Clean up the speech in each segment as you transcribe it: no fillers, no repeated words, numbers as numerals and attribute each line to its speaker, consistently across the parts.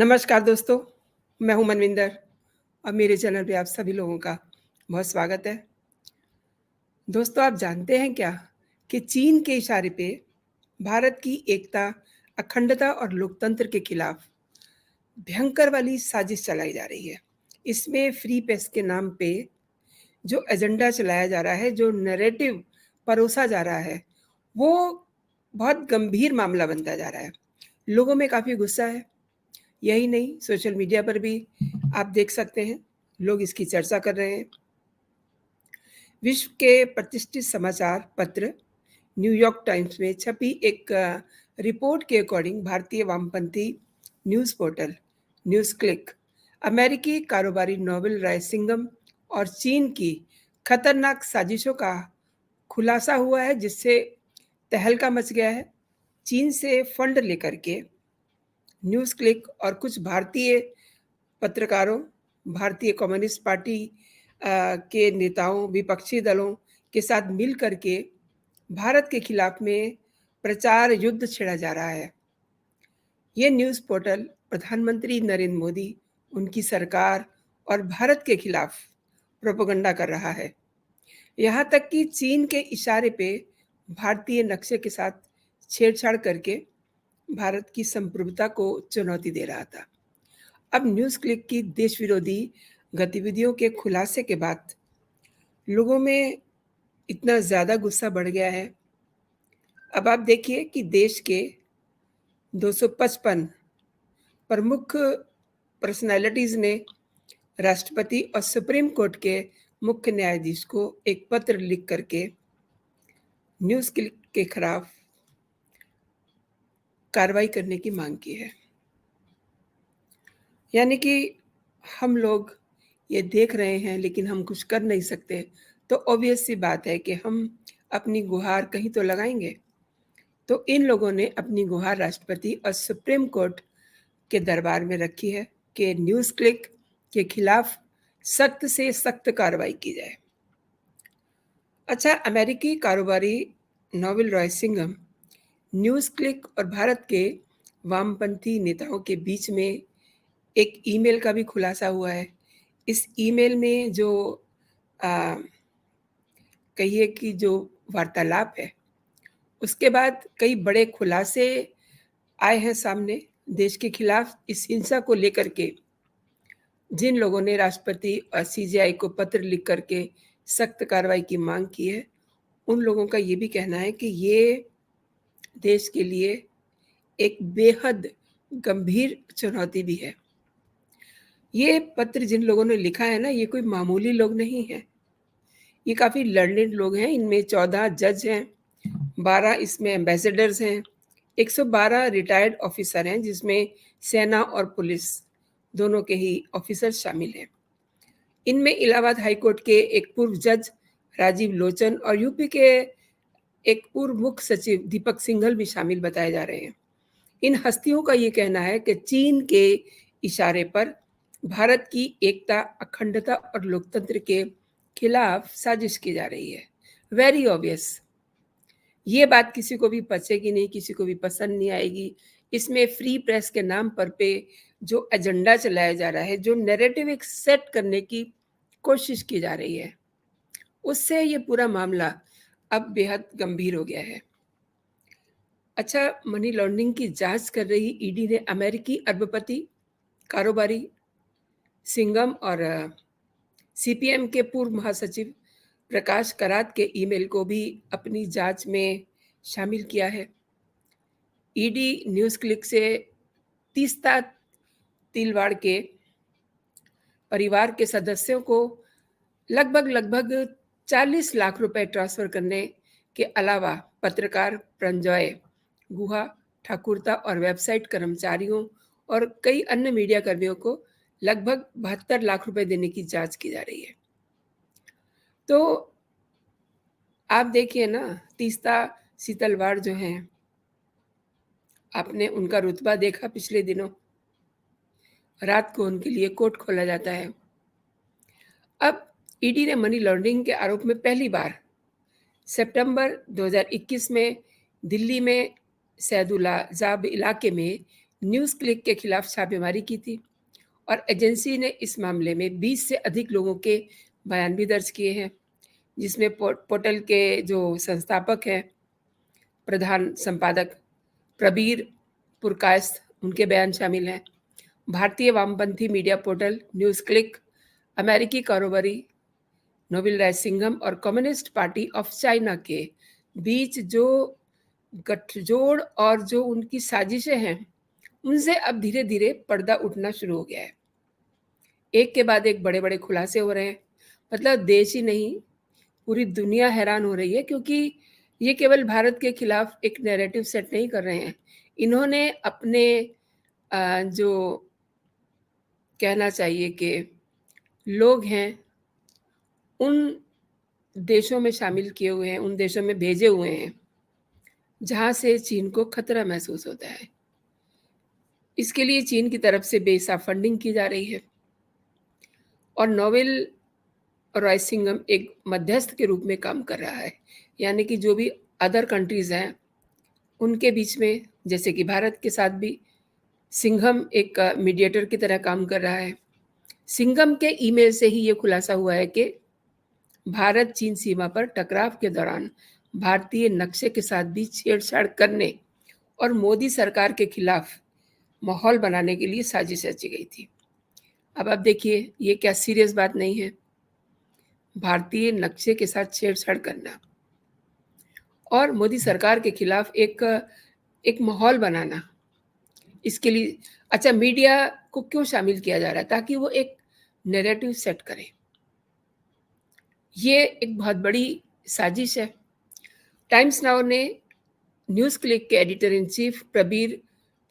Speaker 1: नमस्कार दोस्तों, मैं हूँ मनविंदर और मेरे चैनल पे आप सभी लोगों का बहुत स्वागत है। दोस्तों आप जानते हैं क्या कि चीन के इशारे पे भारत की एकता, अखंडता और लोकतंत्र के खिलाफ भयंकर वाली साजिश चलाई जा रही है। इसमें फ्री प्रेस के नाम पे जो एजेंडा चलाया जा रहा है, जो नैरेटिव परोसा जा रहा है, वो बहुत गंभीर मामला बनता जा रहा है। लोगों में काफ़ी गुस्सा है। यही नहीं, सोशल मीडिया पर भी आप देख सकते हैं, लोग इसकी चर्चा कर रहे हैं। विश्व के प्रतिष्ठित समाचार पत्र न्यूयॉर्क टाइम्स में छपी एक रिपोर्ट के अकॉर्डिंग भारतीय वामपंथी न्यूज़ पोर्टल न्यूज़ क्लिक, अमेरिकी कारोबारी नोबेल रायसिंघम और चीन की खतरनाक साजिशों का खुलासा हुआ है, जिससे तहलका मच गया है। चीन से फंड लेकर के न्यूज़ क्लिक और कुछ भारतीय पत्रकारों, भारतीय कम्युनिस्ट पार्टी के नेताओं, विपक्षी दलों के साथ मिल कर के भारत के खिलाफ में प्रचार युद्ध छेड़ा जा रहा है। ये न्यूज़ पोर्टल प्रधानमंत्री नरेंद्र मोदी, उनकी सरकार और भारत के खिलाफ प्रोपेगेंडा कर रहा है। यहाँ तक कि चीन के इशारे पे भारतीय नक्शे के साथ छेड़छाड़ करके भारत की संप्रभुता को चुनौती दे रहा था। अब न्यूज़ क्लिक की देश विरोधी गतिविधियों के खुलासे के बाद लोगों में इतना ज़्यादा गुस्सा बढ़ गया है। अब आप देखिए कि देश के 255 प्रमुख पर्सनैलिटीज़ ने राष्ट्रपति और सुप्रीम कोर्ट के मुख्य न्यायाधीश को एक पत्र लिख करके न्यूज़ क्लिक के खिलाफ कार्रवाई करने की मांग की है। यानी कि हम लोग ये देख रहे हैं लेकिन हम कुछ कर नहीं सकते, तो ऑब्वियस सी बात है कि हम अपनी गुहार कहीं तो लगाएंगे। तो इन लोगों ने अपनी गुहार राष्ट्रपति और सुप्रीम कोर्ट के दरबार में रखी है कि न्यूज़ क्लिक के खिलाफ सख्त से सख्त कार्रवाई की जाए। अच्छा, अमेरिकी कारोबारी नोबेल रायसिंघम, न्यूज़ क्लिक और भारत के वामपंथी नेताओं के बीच में एक ईमेल का भी खुलासा हुआ है। इस ईमेल में जो अ, कहिए कि जो वार्तालाप है, उसके बाद कई बड़े खुलासे आए हैं सामने देश के खिलाफ इस हिंसा को लेकर के। जिन लोगों ने राष्ट्रपति और सीजेआई को पत्र लिख करके सख्त कार्रवाई की मांग की है, उन लोगों का ये भी कहना है कि ये देश के लिए एक बेहद गंभीर चुनौती भी है। ये पत्र जिन लोगों ने लिखा है ना, ये कोई मामूली लोग नहीं हैं। ये काफ़ी लर्नेड लोग हैं। इनमें 14 जज हैं, 12 इसमें एम्बेसडर्स हैं, 112 रिटायर्ड ऑफिसर हैं, जिसमें सेना और पुलिस दोनों के ही ऑफिसर शामिल हैं। इनमें इलाहाबाद हाई कोर्ट के एक पूर्व जज राजीव लोचन और यूपी के एक पूर्व मुख्य सचिव दीपक सिंघल भी शामिल बताए जा रहे हैं। इन हस्तियों का ये कहना है कि चीन के इशारे पर भारत की एकता, अखंडता और लोकतंत्र के खिलाफ साजिश की जा रही है। Very obvious. ये बात किसी को भी पचेगी नहीं, किसी को भी पसंद नहीं आएगी। इसमें फ्री प्रेस के नाम पर पे जो एजेंडा चलाया जा रहा है, जो नैरेटिव एक सेट करने की कोशिश की जा रही है, उससे ये पूरा मामला अब बेहद गंभीर हो गया है। अच्छा, मनी लॉन्ड्रिंग की जांच कर रही ईडी ने अमेरिकी अरबपति कारोबारी सिंघम और सीपीएम के पूर्व महासचिव प्रकाश करात के ईमेल को भी अपनी जांच में शामिल किया है। ईडी न्यूज़ क्लिक से तीस्ता तिलवाड़ के परिवार के सदस्यों को लगभग 40 लाख रुपए ट्रांसफर करने के अलावा पत्रकार प्रंजॉय गुहा, ठाकुरता और वेबसाइट कर्मचारियों और कई अन्य मीडिया कर्मियों को लगभग 72 लाख रुपए देने की जांच की जा रही है। तो आप देखिए ना, तीस्ता सीतलवाड़ जो हैं, आपने उनका रुतबा देखा पिछले दिनों। रात को उनके लिए कोर्ट खोला जाता है। अब ईडी ने मनी लॉन्ड्रिंग के आरोप में पहली बार सितंबर 2021 में दिल्ली में सैदुलाजाब इलाके में न्यूज़ क्लिक के खिलाफ छापेमारी की थी और एजेंसी ने इस मामले में 20 से अधिक लोगों के बयान भी दर्ज किए हैं, जिसमें पोर्टल के जो संस्थापक हैं, प्रधान संपादक प्रबीर पुरकायस्थ, उनके बयान शामिल हैं। भारतीय वामपंथी मीडिया पोर्टल न्यूज़ क्लिक, अमेरिकी कारोबारी नोबेल रायसिंघम और कम्युनिस्ट पार्टी ऑफ चाइना के बीच जो गठजोड़ और जो उनकी साजिशें हैं, उनसे अब धीरे-धीरे पर्दा उठना शुरू हो गया है। एक के बाद एक बड़े-बड़े खुलासे हो रहे हैं। मतलब देश ही नहीं, पूरी दुनिया हैरान हो रही है, क्योंकि ये केवल भारत के खिलाफ एक नैरेटिव सेट नहीं कर रहे हैं। इन्होंने अपने जो कहना चाहिए कि लोग हैं, उन देशों में शामिल किए हुए हैं, उन देशों में भेजे हुए हैं, जहाँ से चीन को खतरा महसूस होता है। इसके लिए चीन की तरफ से बेहिसाब फंडिंग की जा रही है और नोबेल रायसिंघम एक मध्यस्थ के रूप में काम कर रहा है। यानी कि जो भी अदर कंट्रीज़ हैं, उनके बीच में, जैसे कि भारत के साथ भी सिंघम एक मीडिएटर की तरह काम कर रहा है। सिंघम के ईमेल से ही ये खुलासा हुआ है कि भारत चीन सीमा पर टकराव के दौरान भारतीय नक्शे के साथ भी छेड़छाड़ करने और मोदी सरकार के खिलाफ माहौल बनाने के लिए साजिश रची गई थी। अब आप देखिए, ये क्या सीरियस बात नहीं है? भारतीय नक्शे के साथ छेड़छाड़ करना और मोदी सरकार के खिलाफ एक माहौल बनाना, इसके लिए अच्छा, मीडिया को क्यों शामिल किया जा रहा है? ताकि वो एक नैरेटिव सेट करे। ये एक बहुत बड़ी साजिश है। टाइम्स नाउ ने न्यूज़ क्लिक के editor in chief Prabir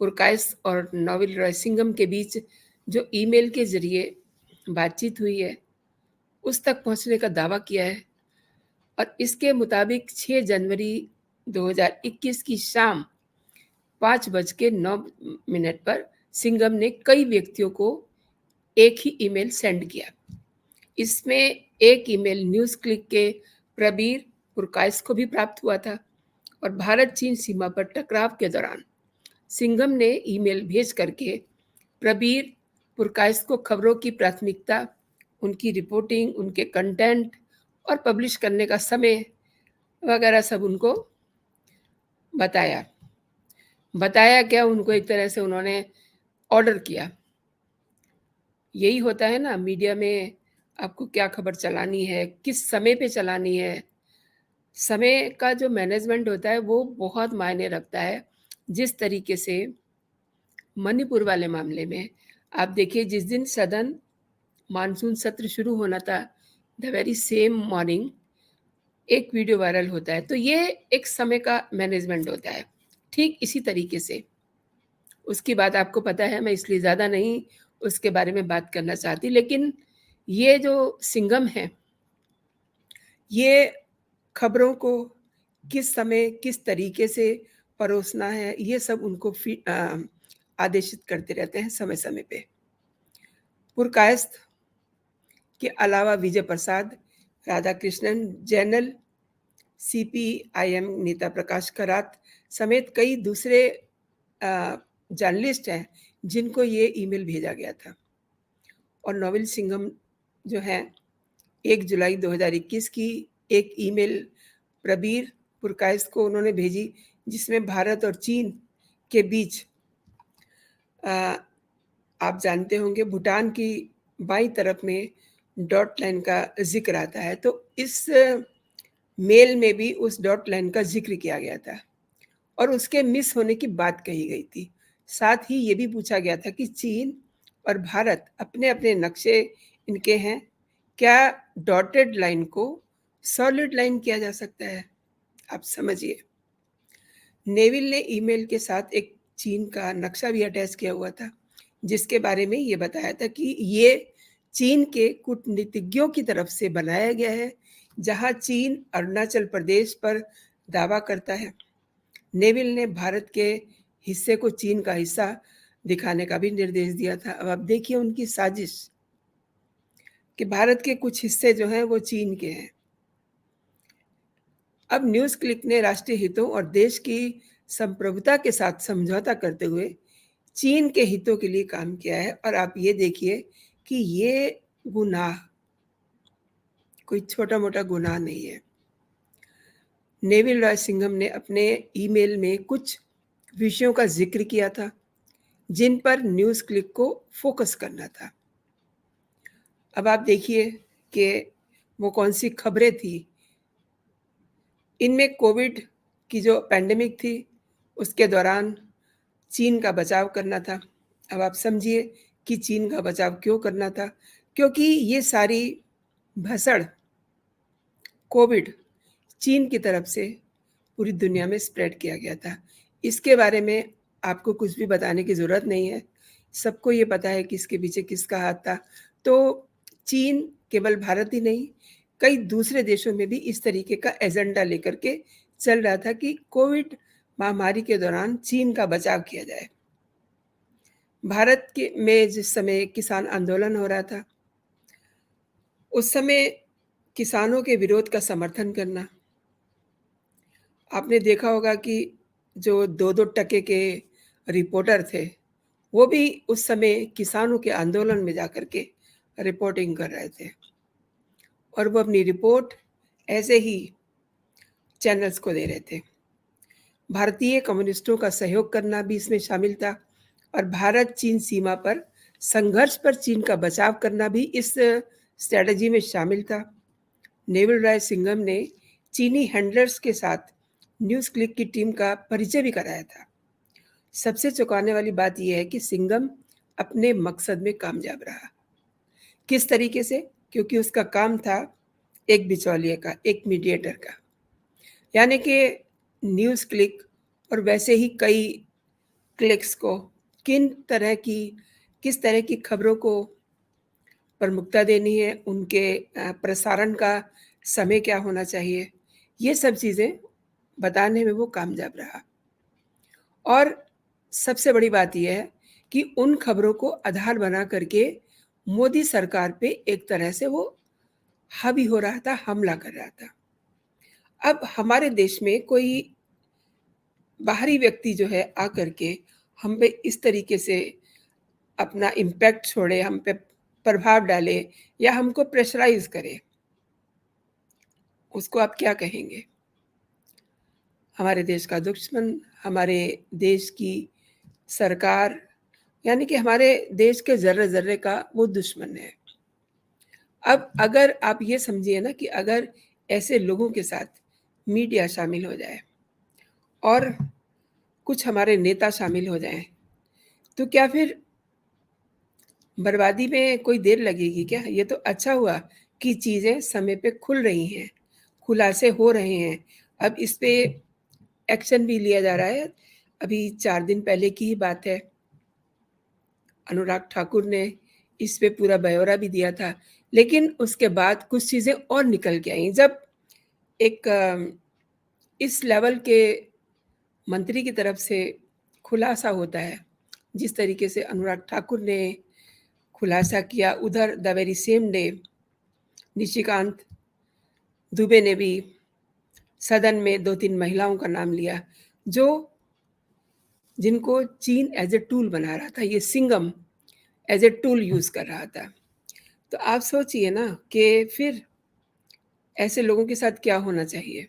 Speaker 1: Purkayastha और नोबेल रायसिंघम के बीच जो ईमेल के ज़रिए बातचीत हुई है, उस तक पहुंचने का दावा किया है और इसके मुताबिक 6 जनवरी 2021 की शाम 5:09 पर सिंघम ने कई व्यक्तियों को एक ही ईमेल सेंड किया। इसमें एक ईमेल न्यूज़ क्लिक के प्रबीर पुरकायस्थ को भी प्राप्त हुआ था और भारत चीन सीमा पर टकराव के दौरान सिंघम ने ईमेल भेज करके प्रबीर पुरकायस्थ को खबरों की प्राथमिकता, उनकी रिपोर्टिंग, उनके कंटेंट और पब्लिश करने का समय वगैरह सब उनको बताया। बताया क्या, उनको एक तरह से उन्होंने ऑर्डर किया। यही होता है ना मीडिया में, आपको क्या खबर चलानी है, किस समय पे चलानी है। समय का जो मैनेजमेंट होता है वो बहुत मायने रखता है। जिस तरीके से मणिपुर वाले मामले में आप देखिए, जिस दिन सदन मानसून सत्र शुरू होना था, द वेरी सेम मॉर्निंग एक वीडियो वायरल होता है। तो ये एक समय का मैनेजमेंट होता है। ठीक इसी तरीके से उसकी बात आपको पता है, मैं इसलिए ज़्यादा नहीं उसके बारे में बात करना चाहती, लेकिन ये जो सिंघम है, ये खबरों को किस समय किस तरीके से परोसना है, ये सब उनको आदेशित करते रहते हैं समय-समय पे। पुरकायस्थ के अलावा विजय प्रसाद, राधाकृष्णन, जैनल, सीपीआईएम नेता प्रकाश करात समेत कई दूसरे जर्नलिस्ट हैं, जिनको ये ईमेल भेजा गया था। और नोबेल सिंघम जो हैं, 1 जुलाई 2021 की एक ईमेल प्रबीर पुरकायस्थ को उन्होंने भेजी, जिसमें भारत और चीन के बीच आप जानते होंगे भूटान की बाईं तरफ में डॉट लाइन का ज़िक्र आता है। तो इस मेल में भी उस डॉट लाइन का ज़िक्र किया गया था और उसके मिस होने की बात कही गई थी। साथ ही ये भी पूछा गया था कि चीन और भारत अपने-अपने नक्शे इनके हैं, क्या डॉटेड लाइन को सॉलिड लाइन किया जा सकता है? आप समझिए। नेविल ने ईमेल के साथ एक चीन का नक्शा भी अटैच किया हुआ था, जिसके बारे में ये बताया था कि ये चीन के कूटनीतिज्ञों की तरफ से बनाया गया है, जहाँ चीन अरुणाचल प्रदेश पर दावा करता है। नेविल ने भारत के हिस्से को चीन का हिस्सा दिखाने का भी निर्देश दिया था। अब आप देखिए उनकी साजिश कि भारत के कुछ हिस्से जो हैं वो चीन के हैं। अब न्यूज़ क्लिक ने राष्ट्रीय हितों और देश की संप्रभुता के साथ समझौता करते हुए चीन के हितों के लिए काम किया है और आप ये देखिए कि ये गुनाह कोई छोटा-मोटा गुनाह नहीं है। नेविल रायसिंघम ने अपने ईमेल में कुछ विषयों का ज़िक्र किया था, जिन पर न्यूज़ क्लिक को फ़ोकस करना था। अब आप देखिए कि वो कौन-सी खबरें थी। इनमें कोविड की जो पैंडेमिक थी, उसके दौरान चीन का बचाव करना था। अब आप समझिए कि चीन का बचाव क्यों करना था? क्योंकि ये सारी भसड़ कोविड चीन की तरफ से पूरी दुनिया में स्प्रेड किया गया था। इसके बारे में आपको कुछ भी बताने की ज़रूरत नहीं है। सबको ये पता है कि इसके पीछे किसका हाथ था। तो चीन केवल भारत ही नहीं, कई दूसरे देशों में भी इस तरीके का एजेंडा लेकर के चल रहा था कि कोविड महामारी के दौरान चीन का बचाव किया जाए। भारत के में जिस समय किसान आंदोलन हो रहा था, उस समय किसानों के विरोध का समर्थन करना। आपने देखा होगा कि जो 2-2 टके के रिपोर्टर थे, वो भी उस समय किसानों के आंदोलन में जाकर के रिपोर्टिंग कर रहे थे और वो अपनी रिपोर्ट ऐसे ही चैनल्स को दे रहे थे। भारतीय कम्युनिस्टों का सहयोग करना भी इसमें शामिल था और भारत-चीन सीमा पर संघर्ष पर चीन का बचाव करना भी इस स्ट्रैटेजी में शामिल था। नेविल रायसिंघम ने चीनी हैंडलर्स के साथ न्यूज़ क्लिक की टीम का परिचय भी कराया था। सबसे चौंकाने वाली बात यह है कि सिंघम अपने मकसद में कामयाब रहा। किस तरीके से? क्योंकि उसका काम था एक बिचौलिए का, एक मीडिएटर का। यानी कि न्यूज़ क्लिक और वैसे ही कई क्लिक्स को किस तरह की खबरों को प्रमुखता देनी है, उनके प्रसारण का समय क्या होना चाहिए, ये सब चीज़ें बताने में वो कामयाब रहा। और सबसे बड़ी बात ये है कि उन खबरों को आधार बना करके मोदी सरकार पे एक तरह से वो हावी हो रहा था, हमला कर रहा था। अब हमारे देश में कोई बाहरी व्यक्ति जो है आकर के हम पे इस तरीके से अपना इम्पैक्ट छोड़े, हम पे प्रभाव डाले या हमको प्रेशराइज़ करे, उसको आप क्या कहेंगे? हमारे देश का दुश्मन, हमारे देश की सरकार, यानी कि हमारे देश के ज़र्रे-ज़र्रे का वो दुश्मन है। अब अगर आप ये समझिए ना कि अगर ऐसे लोगों के साथ मीडिया शामिल हो जाए और कुछ हमारे नेता शामिल हो जाएँ, तो क्या फिर बर्बादी में कोई देर लगेगी क्या? ये तो अच्छा हुआ कि चीज़ें समय पे खुल रही हैं, खुलासे हो रहे हैं। अब इस पे एक्शन भी लिया जा रहा है। अभी 4 दिन पहले की ही बात है, अनुराग ठाकुर ने इस पे पूरा ब्यौरा भी दिया था। लेकिन उसके बाद कुछ चीज़ें और निकल के आईं। जब एक इस लेवल के मंत्री की तरफ से खुलासा होता है, जिस तरीके से अनुराग ठाकुर ने खुलासा किया, उधर the very same day Nishikant Dubey ने भी सदन में 2-3 महिलाओं का नाम लिया, जो जिनको चीन एज़ अ टूल बना रहा था, ये Singham as a tool use कर रहा था। तो आप सोचिए ना कि फिर ऐसे लोगों के साथ क्या होना चाहिए?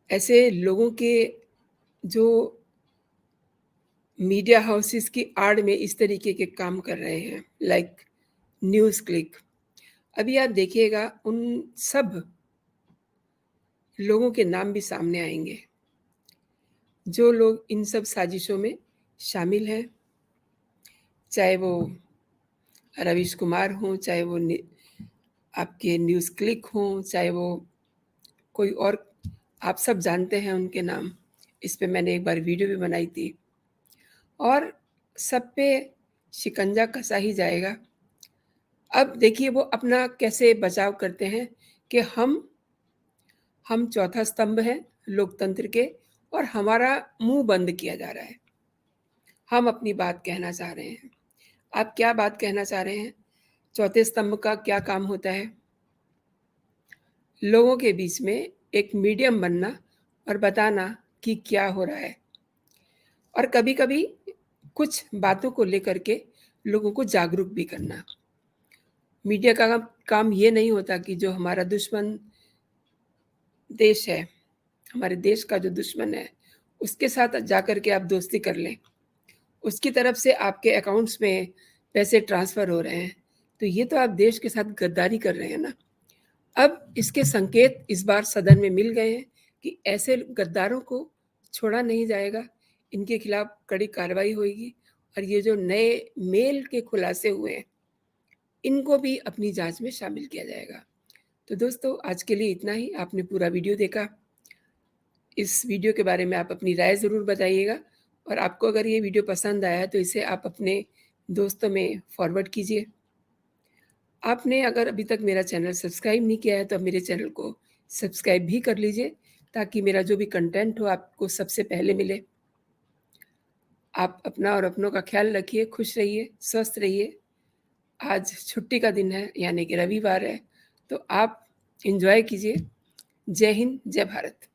Speaker 1: ऐसे लोगों के जो मीडिया हाउसेस की आड़ में इस तरीके के काम कर रहे हैं, लाइक न्यूज़ क्लिक। अभी आप देखिएगा उन सब लोगों के नाम भी सामने आएँगे, जो लोग इन सब साजिशों में शामिल हैं, चाहे वो रवीश कुमार हों, चाहे वो आपके न्यूज़ क्लिक हों, चाहे वो कोई और, आप सब जानते हैं उनके नाम। इस पे मैंने एक बार वीडियो भी बनाई थी और सब पे शिकंजा कसा ही जाएगा। अब देखिए वो अपना कैसे बचाव करते हैं कि हम चौथा स्तंभ हैं लोकतंत्र के और हमारा मुँह बंद किया जा रहा है। हम अपनी बात कहना चाह रहे हैं। आप क्या बात कहना चाह रहे हैं? चौथे स्तंभ का क्या काम होता है? लोगों के बीच में एक मीडियम बनना और बताना कि क्या हो रहा है। और कभी-कभी कुछ बातों को लेकर के लोगों को जागरूक भी करना। मीडिया का काम ये नहीं होता कि जो हमारा दुश्मन देश है, हमारे देश का जो दुश्मन है, उसके साथ जाकर के आप दोस्ती कर लें। उसकी तरफ से आपके अकाउंट्स में पैसे ट्रांसफ़र हो रहे हैं, तो ये तो आप देश के साथ गद्दारी कर रहे हैं ना। अब इसके संकेत इस बार सदन में मिल गए हैं कि ऐसे गद्दारों को छोड़ा नहीं जाएगा, इनके खिलाफ कड़ी कार्रवाई होएगी और ये जो नए मेल के खुलासे हुए हैं, इनको भी अपनी जाँच में शामिल किया जाएगा। तो दोस्तों, आज के लिए इतना ही। आपने पूरा वीडियो देखा। इस वीडियो के बारे में आप अपनी राय ज़रूर बताइएगा और आपको अगर ये वीडियो पसंद आया तो इसे आप अपने दोस्तों में फॉरवर्ड कीजिए। आपने अगर अभी तक मेरा चैनल सब्सक्राइब नहीं किया है तो अब मेरे चैनल को सब्सक्राइब भी कर लीजिए ताकि मेरा जो भी कंटेंट हो आपको सबसे पहले मिले। आप अपना और अपनों का ख्याल रखिए, खुश रहिए, स्वस्थ रहिए। आज छुट्टी का दिन है यानी कि रविवार है, तो आप एन्जॉय कीजिए। जय हिंद, जय भारत।